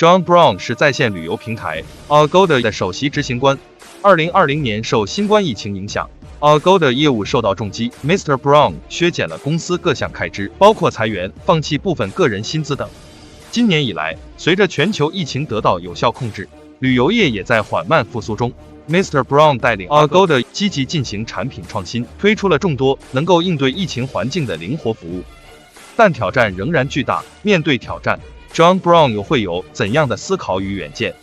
John Brown 是在线旅游平台 Agoda 的首席执行官。2020年受新冠疫情影响，Agoda 业务受到重击，Mr. Brown 削减了公司各项开支，包括裁员、放弃部分个人薪资等。今年以来，随着全球疫情得到有效控制，旅游业也在缓慢复苏中。Mr. Brown 带领 Agoda 积极进行产品创新，推出了众多能够应对疫情环境的灵活服务。但挑战仍然巨大，面对挑战，John Brown 会有怎样的思考与远见？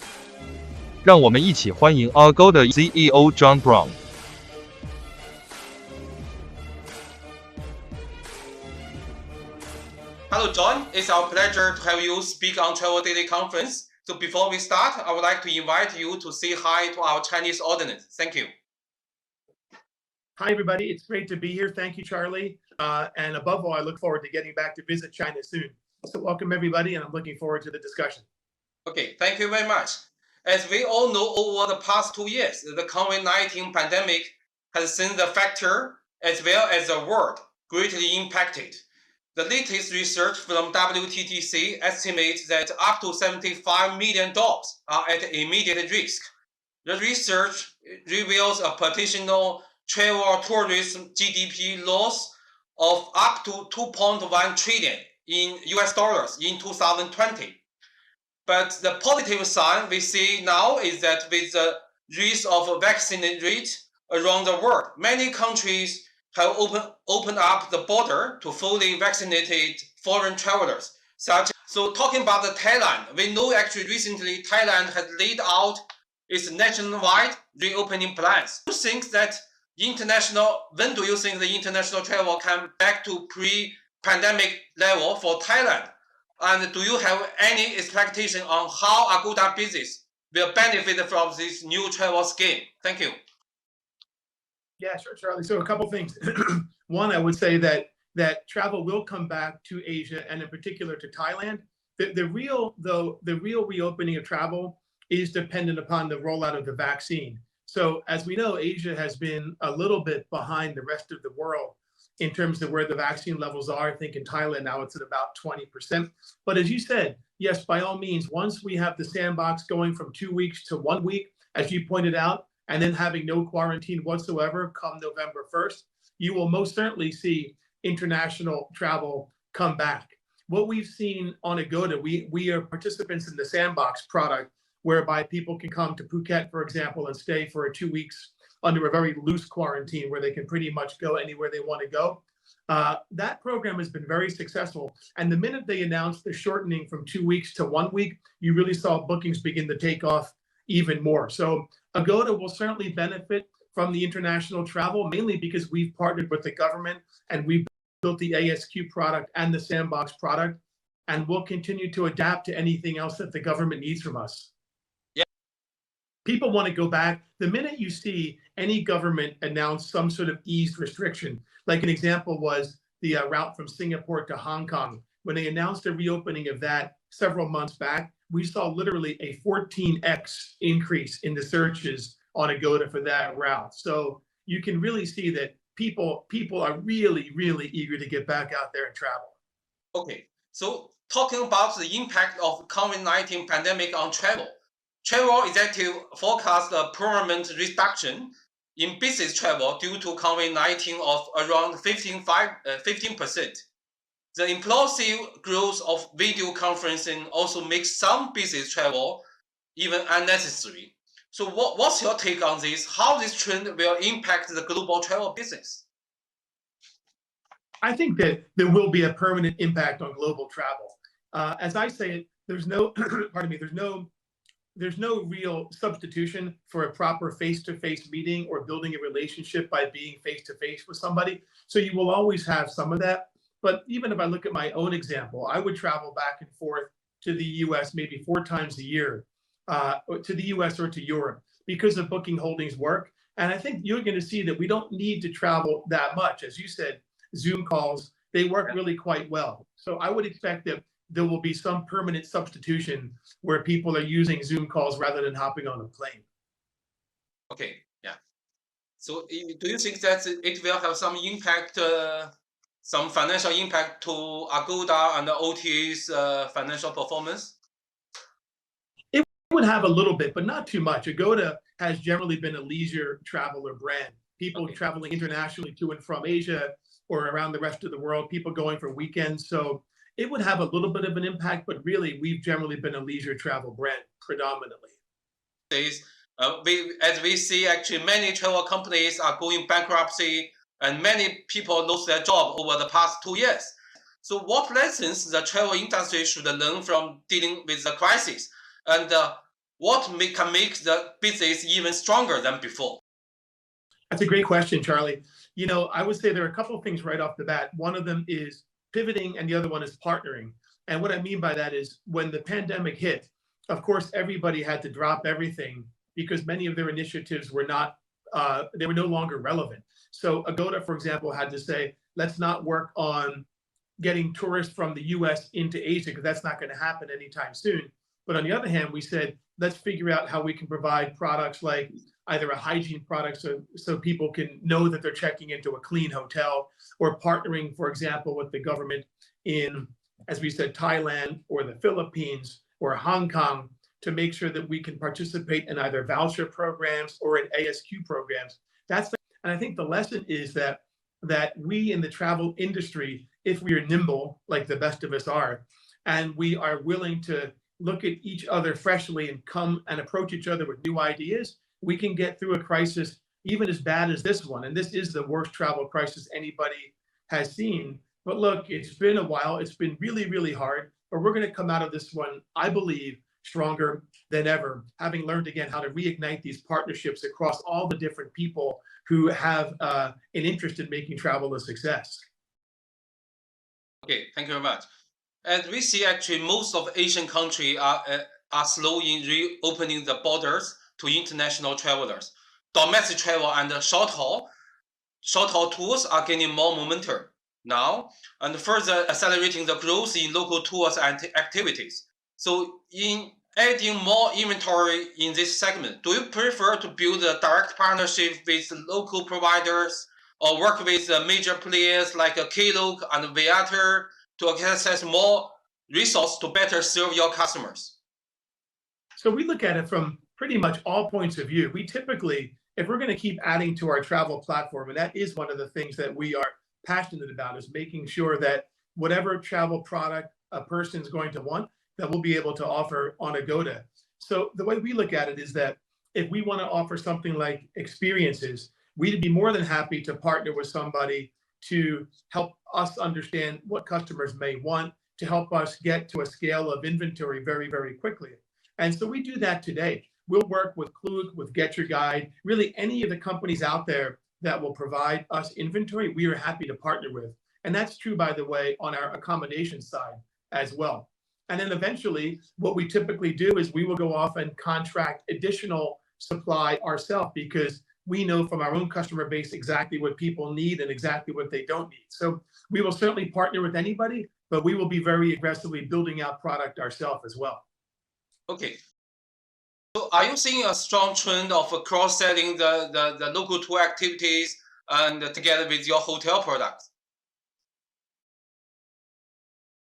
让我们一起欢迎 Agoda CEO John Brown。Hello, John. It's our pleasure to have you speak on TravelDaily Conference. So before we start, I would like to invite you to say hi to our Chinese audience. Thank you. Hi, everybody. It's great to be here. Thank you, Charlie. And above all, I look forward to getting back to visit China soon. So welcome, everybody, and I'm looking forward to the discussion. Okay, thank you very much. As we all know, over the past 2 years, the COVID-19 pandemic has seen the factor as well as the world greatly impacted. The latest research from WTTC estimates that up to $75 million are at immediate risk. The research reveals a potential travel or tourism GDP loss of up to 2.1 trillion in US dollars in 2020. But the positive sign we see now is that with the rise of vaccine rate around the world, many countries have opened up the border to fully vaccinated foreign travelers. So talking about the Thailand, we know actually recently Thailand has laid out its nationwide reopening plans. Do you think that when do you think the international travel come back to pre-pandemic level for Thailand? And do you have any expectation on how Agoda business will benefit from this new travel scheme? Thank you. Yeah, sure, Charlie. So a couple things. One, I would say that travel will come back to Asia and in particular to Thailand. The real reopening of travel is dependent upon the rollout of the vaccine. So as we know, Asia has been a little bit behind the rest of the world in terms of where the vaccine levels are. I think in Thailand now it's at about 20%. But as you said, yes, by all means, once we have the Sandbox going from 2 weeks to 1 week, as you pointed out, and then having no quarantine whatsoever come November 1st, you will most certainly see international travel come back. What we've seen on Agoda, we are participants in the Sandbox product, whereby people can come to Phuket, for example, and stay for 2 weeks under a very loose quarantine where they can pretty much go anywhere they want to go. That program has been very successful. And the minute they announced the shortening from 2 weeks to 1 week, you really saw bookings begin to take off even more. So Agoda will certainly benefit from the international travel, mainly because we've partnered with the government and we've built the ASQ product and the Sandbox product, and we'll continue to adapt to anything else that the government needs from us. Yeah. People want to go back. The minute you see any government announce some sort of eased restriction, like an example was the route from Singapore to Hong Kong, when they announced the reopening of that several months back, we saw literally a 14x increase in the searches on Agoda for that route. So you can really see that people are really, really eager to get back out there and travel. Okay, so talking about the impact of COVID-19 pandemic on travel, travel executive forecast a permanent reduction in business travel due to COVID-19 of around 15%. The implosive growth of video conferencing also makes some business travel even unnecessary. So what's your take on this? How this trend will impact the global travel business? I think that there will be a permanent impact on global travel. As I say it, there's no, pardon me, there's no real substitution for a proper face-to-face meeting or building a relationship by being face-to-face with somebody. So you will always have some of that. But even if I look at my own example, I would travel back and forth to the US maybe 4 times a year, to the US or to Europe because of booking holdings work. And I think you're going to see that we don't need to travel that much. As you said, Zoom calls, they work really quite well. So I would expect that there will be some permanent substitution where people are using Zoom calls rather than hopping on a plane. Okay, yeah. So do you think that it will have some impact, some financial impact to Agoda and the OTA's financial performance? would have a little bit, but not too much. Agoda has generally been a leisure traveler brand. People traveling internationally to and from Asia or around the rest of the world, people going for weekends. So it would have a little bit of an impact, but really we've generally been a leisure travel brand predominantly. As we see, actually many travel companies are going bankruptcy and many people lost their job over the past 2 years. So what lessons the travel industry should learn from dealing with the crisis? And what can make the business even stronger than before? That's a great question, Charlie. I would say there are a couple of things right off the bat. One of them is pivoting and the other one is partnering. And what I mean by that is when the pandemic hit, of course, everybody had to drop everything because many of their initiatives were they were no longer relevant. So Agoda, for example, had to say, let's not work on getting tourists from the US into Asia because that's not going to happen anytime soon. But on the other hand, we said, let's figure out how we can provide products like either a hygiene product so people can know that they're checking into a clean hotel, or partnering, for example, with the government in, as we said, Thailand or the Philippines or Hong Kong to make sure that we can participate in either voucher programs or in ASQ programs. And I think the lesson is that we in the travel industry, if we are nimble, like the best of us are, and we are willing to look at each other freshly and come and approach each other with new ideas, we can get through a crisis even as bad as this one. And this is the worst travel crisis anybody has seen. But look, it's been a while. It's been really, really hard. But we're going to come out of this one, I believe, stronger than ever, having learned again how to reignite these partnerships across all the different people who have an interest in making travel a success. Okay, thank you very much. As we see, actually, most of Asian countries are slow in reopening the borders to international travelers. Domestic travel and short-haul tours are gaining more momentum now and further accelerating the growth in local tours and activities. So in adding more inventory in this segment, do you prefer to build a direct partnership with local providers or work with major players like Klook and Viator to access more resources to better serve your customers? So we look at it from pretty much all points of view. We typically, if we're going to keep adding to our travel platform, and that is one of the things that we are passionate about, is making sure that whatever travel product a person's going to want, that we'll be able to offer on Agoda. So the way we look at it is that if we want to offer something like experiences, we'd be more than happy to partner with somebody to help us understand what customers may want, to help us get to a scale of inventory very, very quickly. And so we do that today. We'll work with Klook, with Get Your Guide, really any of the companies out there that will provide us inventory, we are happy to partner with. And that's true, by the way, on our accommodation side as well. And then eventually, what we typically do is we will go off and contract additional supply ourselves because we know from our own customer base exactly what people need and exactly what they don't need. So we will certainly partner with anybody, but we will be very aggressively building out product ourselves as well. Okay. So are you seeing a strong trend of cross-selling the local tour activities and together with your hotel products?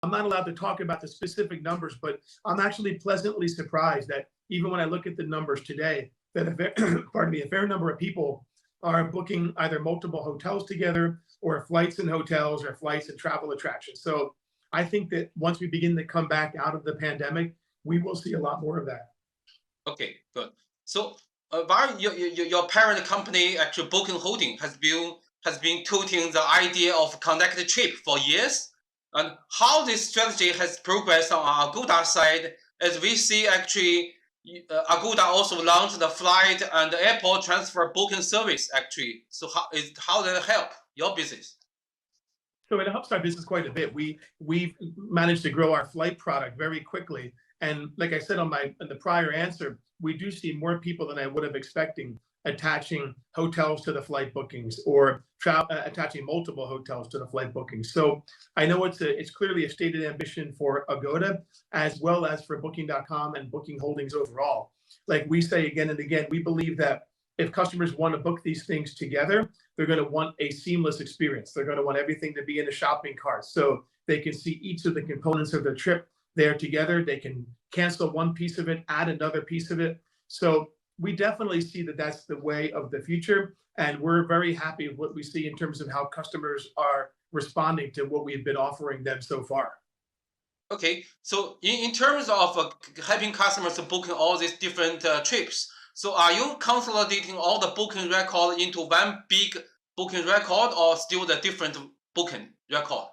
I'm not allowed to talk about the specific numbers, but I'm actually pleasantly surprised that even when I look at the numbers today, that a fair number of people are booking either multiple hotels together or flights and hotels or flights and travel attractions. So I think that once we begin to come back out of the pandemic, we will see a lot more of that. Okay, good. So while your parent company, actually Booking Holding, has been touting the idea of connected trip for years, and how this strategy has progressed on our Agoda side, as we see actually Agoda also launched the flight and the airport transfer booking service actually. So how did it help your business? So it helps our business quite a bit. We've managed to grow our flight product very quickly. And like I said in the prior answer, we do see more people than I would have expected attaching hotels to the flight bookings or attaching multiple hotels to the flight bookings. So I know it's clearly a stated ambition for Agoda as well as for Booking.com and Booking Holdings overall. Like we say again and again, we believe that if customers want to book these things together, they're going to want a seamless experience. They're going to want everything to be in a shopping cart so they can see each of the components of their trip there together. They can cancel one piece of it, add another piece of it. So we definitely see that that's the way of the future. And we're very happy with what we see in terms of how customers are responding to what we've been offering them so far. Okay, so in terms of helping customers to booking all these different trips, so are you consolidating all the booking record into one big booking record or still the different booking record?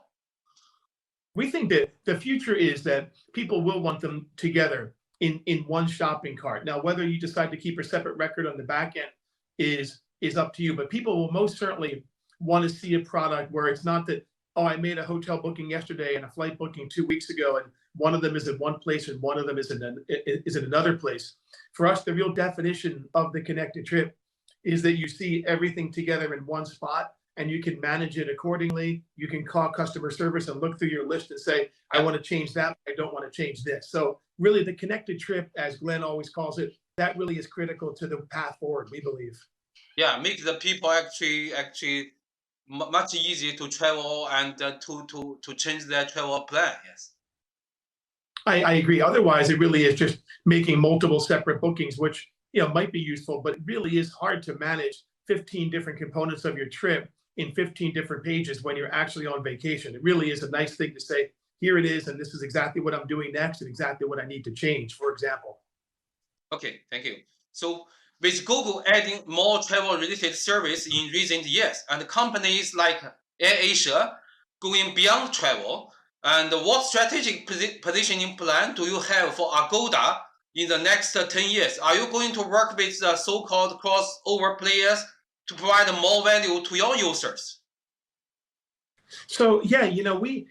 We think that the future is that people will want them together in one shopping cart. Now, whether you decide to keep a separate record on the back end is up to you, but people will most certainly want to see a product where it's not that, oh, I made a hotel booking yesterday and a flight booking 2 weeks ago, and one of them is in one place and one of them is in another place. For us, the real definition of the connected trip is that you see everything together in one spot and you can manage it accordingly. You can call customer service and look through your list and say, I want to change that, I don't want to change this. So really the connected trip, as Glenn always calls it, that really is critical to the path forward, we believe. Yeah, make the people actually much easier to travel and to change their travel plan. Yes. I agree. Otherwise, it really is just making multiple separate bookings, which might be useful, but it really is hard to manage 15 different components of your trip in 15 different pages when you're actually on vacation. It really is a nice thing to say, here it is, and this is exactly what I'm doing next and exactly what I need to change, for example. Okay, thank you. So with Google adding more travel-related service in recent years, and companies like AirAsia going beyond travel, and what strategic positioning plan do you have for Agoda in the next 10 years? Are you going to work with the so-called crossover players to provide more value to your users? So yeah, we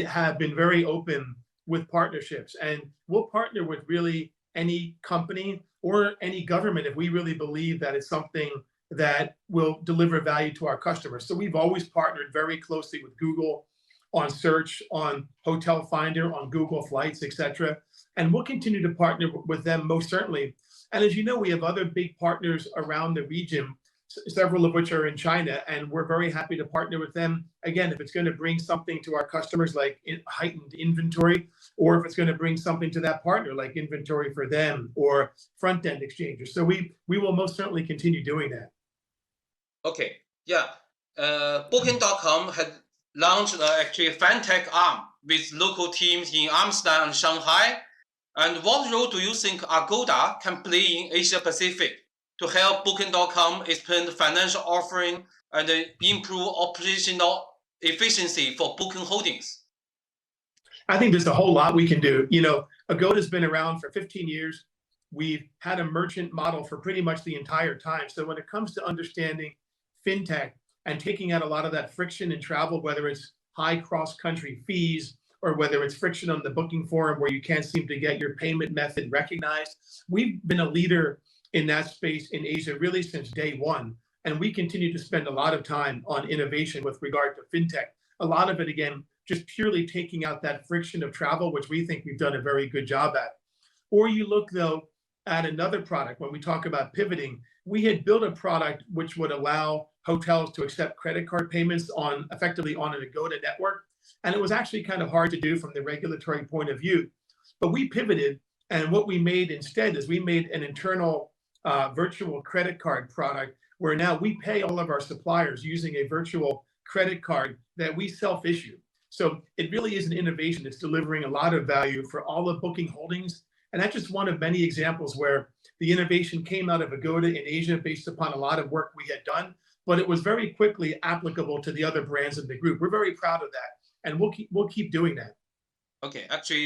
have been very open with partnerships, and we'll partner with really any company or any government if we really believe that it's something that will deliver value to our customers. So we've always partnered very closely with Google on search, on Hotel Finder, on Google Flights, etc. And we'll continue to partner with them most certainly. And as you know, we have other big partners around the region, several of which are in China, and we're very happy to partner with them. Again, if it's going to bring something to our customers like heightened inventory, or if it's going to bring something to that partner like inventory for them or front-end exchanges. So we will most certainly continue doing that. Okay, yeah. Booking.com had launched actually a fintech arm with local teams in Amsterdam and Shanghai. And what role do you think Agoda can play in Asia Pacific to help Booking.com expand financial offering and improve operational efficiency for Booking Holdings? I think there's a whole lot we can do. Agoda's been around for 15 years. We've had a merchant model for pretty much the entire time. So when it comes to understanding fintech and taking out a lot of that friction in travel, whether it's high cross-country fees or whether it's friction on the booking forum where you can't seem to get your payment method recognized, we've been a leader in that space in Asia really since day one. And we continue to spend a lot of time on innovation with regard to fintech. A lot of it, again, just purely taking out that friction of travel, which we think we've done a very good job at. Or you look, though, at another product. When we talk about pivoting, we had built a product which would allow hotels to accept credit card payments effectively on an Agoda network. And it was actually kind of hard to do from the regulatory point of view. But we pivoted, and what we made instead is we made an internal virtual credit card product where now we pay all of our suppliers using a virtual credit card that we self-issue. So it really is an innovation. It's delivering a lot of value for all of Booking Holdings. And that's just one of many examples where the innovation came out of Agoda in Asia based upon a lot of work we had done, but it was very quickly applicable to the other brands in the group. We're very proud of that, and we'll keep doing that. Okay,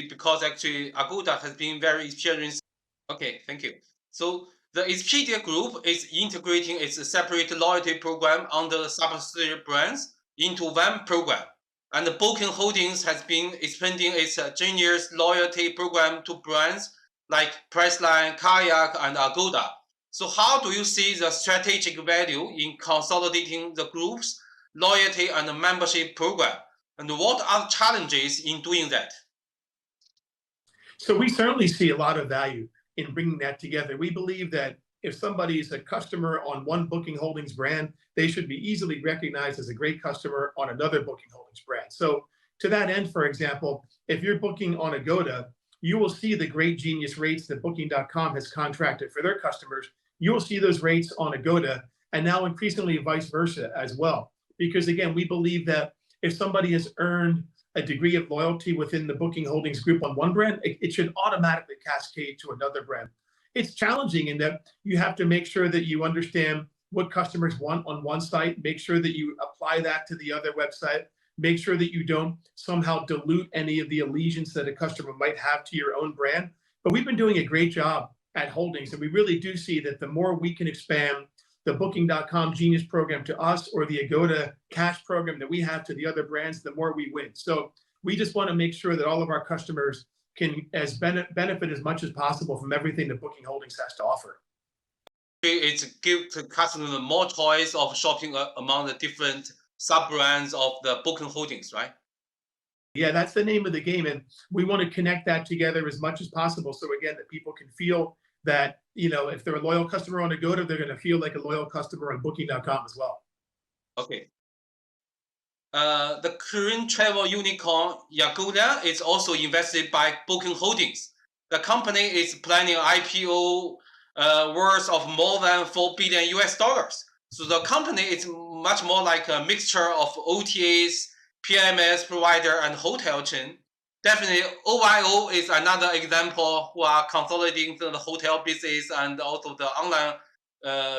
because Agoda has been very experienced. Okay, thank you. So the Expedia Group is integrating its separate loyalty program under subsidiary brands into one program. And the Booking Holdings has been expanding its Genius loyalty program to brands like Priceline, Kayak, and Agoda. So how do you see the strategic value in consolidating the group's loyalty and membership program? And what are the challenges in doing that? So we certainly see a lot of value in bringing that together. We believe that if somebody is a customer on one Booking Holdings brand, they should be easily recognized as a great customer on another Booking Holdings brand. So to that end, for example, if you're booking on Agoda, you will see the great genius rates that Booking.com has contracted for their customers. You will see those rates on Agoda, and now increasingly vice versa as well. Because again, we believe that if somebody has earned a degree of loyalty within the Booking Holdings group on one brand, it should automatically cascade to another brand. It's challenging in that you have to make sure that you understand what customers want on one site, make sure that you apply that to the other website, make sure that you don't somehow dilute any of the allegiance that a customer might have to your own brand. But we've been doing a great job at Holdings, and we really do see that the more we can expand the Booking.com Genius program to us or the Agoda Cash program that we have to the other brands, the more we win. So we just want to make sure that all of our customers can benefit as much as possible from everything that Booking Holdings has to offer. It's give to customers more choice of shopping among the different sub-brands of the Booking Holdings, right? Yeah, that's the name of the game. And we want to connect that together as much as possible. So again, that people can feel that, if they're a loyal customer on Agoda, they're going to feel like a loyal customer on Booking.com as well. Okay. The Korean travel unicorn Agoda is also invested by Booking Holdings. The company is planning IPO worth of more than $4 billion US. So the company is much more like a mixture of OTAs, PMS provider, and hotel chain. Definitely, OYO is another example who are consolidating the hotel business and also the online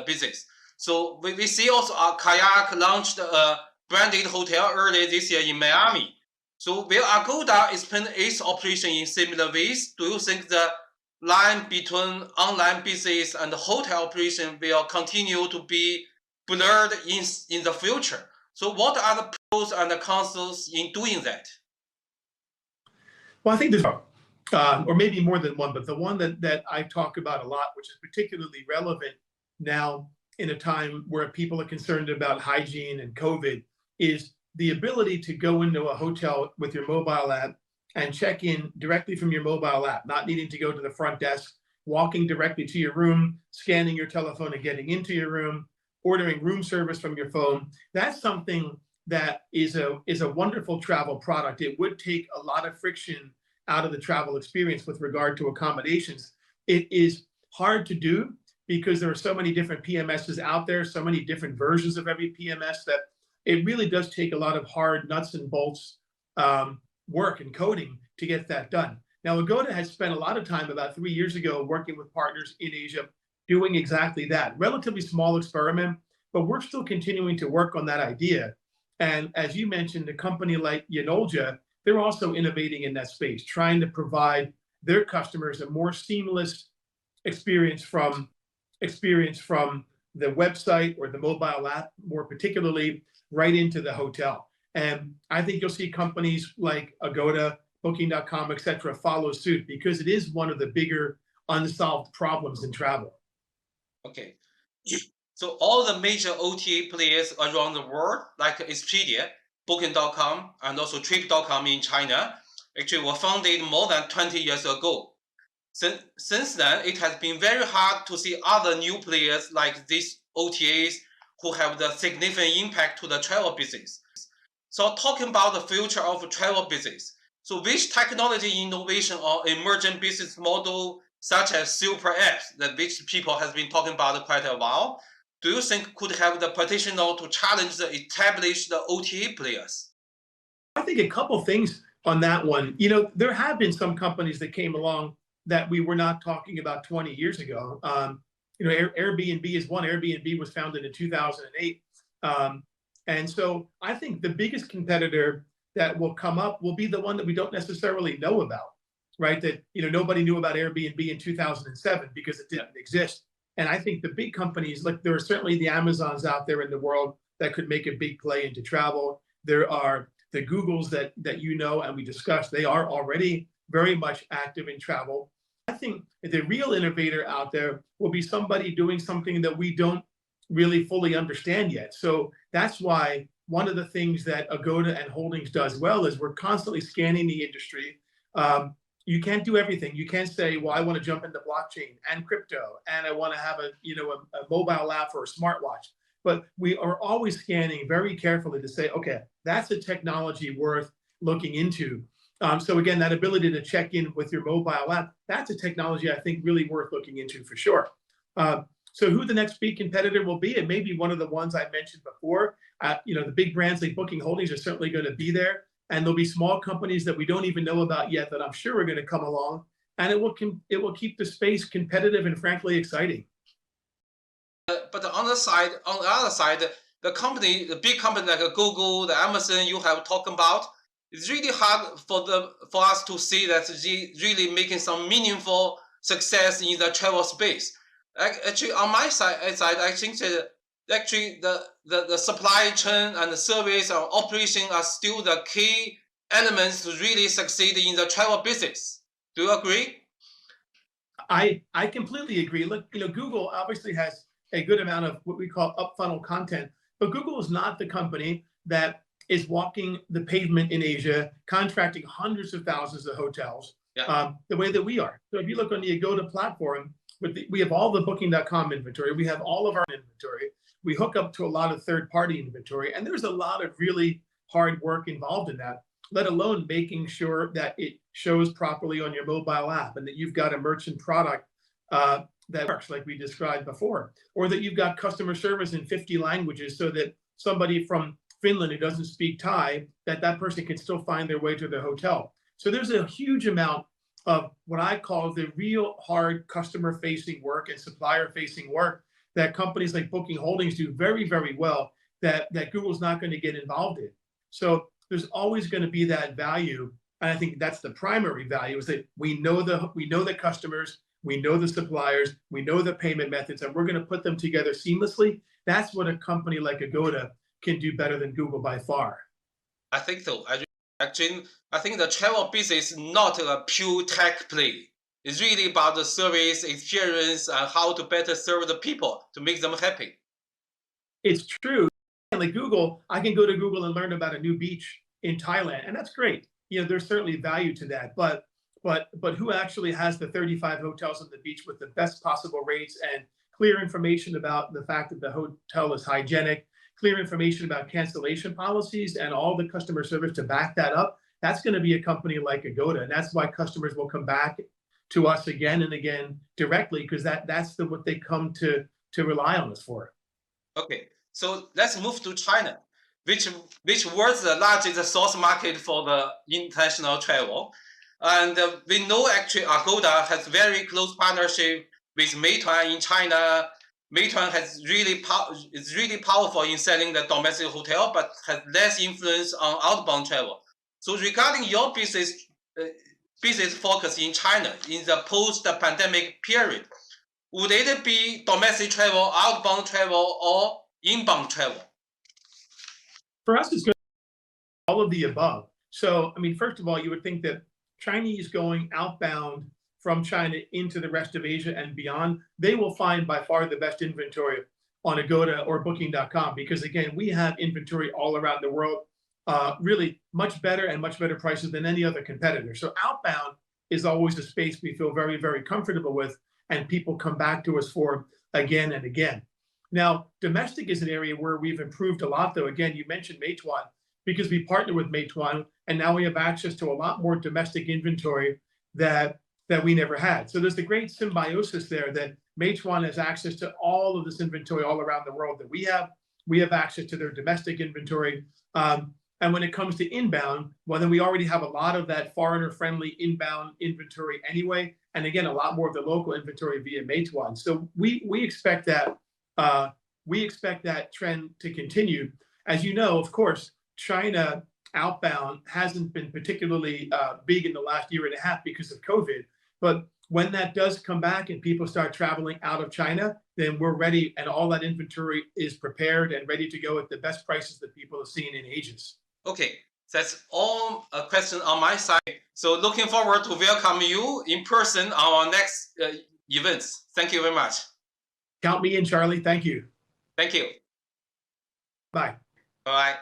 business. So we see also Kayak launched a branded hotel earlier this year in Miami. So will Agoda expand its operation in similar ways? Do you think the line between online business and hotel operation will continue to be blurred in the future? So what are the pros and the cons in doing that? Well, I think there's, or maybe more than one, but the one that I talk about a lot, which is particularly relevant now in a time where people are concerned about hygiene and COVID, is the ability to go into a hotel with your mobile app and check in directly from your mobile app, not needing to go to the front desk, walking directly to your room, scanning your telephone and getting into your room, ordering room service from your phone. That's something that is a wonderful travel product. It would take a lot of friction out of the travel experience with regard to accommodations. It is hard to do because there are so many different PMSs out there, so many different versions of every PMS, that it really does take a lot of hard nuts and bolts work and coding to get that done. Now, Agoda has spent a lot of time about 3 years ago working with partners in Asia doing exactly that. Relatively small experiment, but we're still continuing to work on that idea. And as you mentioned, a company like Yanolja, they're also innovating in that space, trying to provide their customers a more seamless experience from the website or the mobile app, more particularly right into the hotel. And I think you'll see companies like Agoda, Booking.com, et cetera, follow suit because it is one of the bigger unsolved problems in travel. Okay. So all the major OTA players around the world, like Expedia, Booking.com, and also Trip.com in China, actually were founded more than 20 years ago. Since then, it has been very hard to see other new players like these OTAs who have the significant impact to the travel business. So talking about the future of travel business, so which technology innovation or emerging business model, such as super apps, that which people has been talking about quite a while, do you think could have the potential to challenge the established OTA players? I think a couple things on that one. There have been some companies that came along that we were not talking about 20 years ago. Airbnb is one. Airbnb was founded in 2008. And so I think the biggest competitor that will come up will be the one that we don't necessarily know about, right? That, nobody knew about Airbnb in 2007 because it didn't exist. And I think the big companies, like there are certainly the Amazons out there in the world that could make a big play into travel. There are the Googles that and we discussed, they are already very much active in travel. I think the real innovator out there will be somebody doing something that we don't really fully understand yet. So that's why one of the things that Agoda and Holdings does well is we're constantly scanning the industry. You can't do everything. You can't say, well, I want to jump into blockchain and crypto, and I want to have a mobile app or a smartwatch. But we are always scanning very carefully to say, okay, that's a technology worth looking into. So again, that ability to check in with your mobile app, that's a technology I think really worth looking into for sure. So who the next big competitor will be, it may be one of the ones I mentioned before. The big brands like Booking Holdings are certainly going to be there, and there'll be small companies that we don't even know about yet that I'm sure are going to come along, and it will keep the space competitive and frankly exciting. But on the other side, the big company like Google, the Amazon you have talked about, it's really hard for us to see that really making some meaningful success in the travel space. Actually, on my side, I think that actually the supply chain and the service and operation are still the key elements to really succeed in the travel business. Do you agree? I completely agree. Look, Google obviously has a good amount of what we call up funnel content, but Google is not the company that is walking the pavement in Asia, contracting hundreds of thousands of hotels, the way that we are. So if you look on the Agoda platform, we have all the Booking.com inventory, we have all of our inventory, we hook up to a lot of third-party inventory, and there's a lot of really hard work involved in that, let alone making sure that it shows properly on your mobile app and that you've got a merchant product that works like we described before, or that you've got customer service in 50 languages so that somebody from Finland who doesn't speak Thai, that person can still find their way to the hotel. So there's a huge amount of what I call the real hard customer-facing work and supplier-facing work that companies like Booking Holdings do very, very well that Google's not going to get involved in. So there's always going to be that value, and I think that's the primary value, is that we know the customers, we know the suppliers, we know the payment methods, and we're going to put them together seamlessly. That's what a company like Agoda can do better than Google by far. I think so. Actually, I think the travel business is not a pure tech play. It's really about the service experience and how to better serve the people to make them happy. It's true. Like Google, I can go to Google and learn about a new beach in Thailand, and that's great. There's certainly value to that, but who actually has the 35 hotels on the beach with the best possible rates and clear information about the fact that the hotel is hygienic, clear information about cancellation policies and all the customer service to back that up? That's going to be a company like Agoda, and that's why customers will come back to us again and again directly, because that's what they come to rely on us for. Okay, so let's move to China, which was the largest source market for the international travel. And we know actually Agoda has very close partnership with Meituan in China. Meituan is really powerful in selling the domestic hotel, but has less influence on outbound travel. So regarding your business focus in China in the post-pandemic period, would it be domestic travel, outbound travel, or inbound travel? For us, it's going to be all of the above. So, first of all, you would think that Chinese going outbound from China into the rest of Asia and beyond, they will find by far the best inventory on Agoda or Booking.com, because again, we have inventory all around the world, really much better prices than any other competitor. So outbound is always a space we feel very, very comfortable with, and people come back to us for again and again. Now, domestic is an area where we've improved a lot, though. Again, you mentioned Meituan, because we partner with Meituan, and now we have access to a lot more domestic inventory that we never had. So there's the great symbiosis there, that Meituan has access to all of this inventory all around the world that we have. We have access to their domestic inventory. And when it comes to inbound, well, then we already have a lot of that foreigner-friendly inbound inventory anyway. And again, a lot more of the local inventory via Meituan. So we expect that trend to continue. As you know, of course, China outbound hasn't been particularly big in the last year and a half because of COVID. But when that does come back and people start traveling out of China, then we're ready, and all that inventory is prepared and ready to go at the best prices that people have seen in ages. Okay, that's all a question on my side. So looking forward to welcome you in person on our next events. Thank you very much. Count me in, Charlie. Thank you. Thank you. Bye. Bye.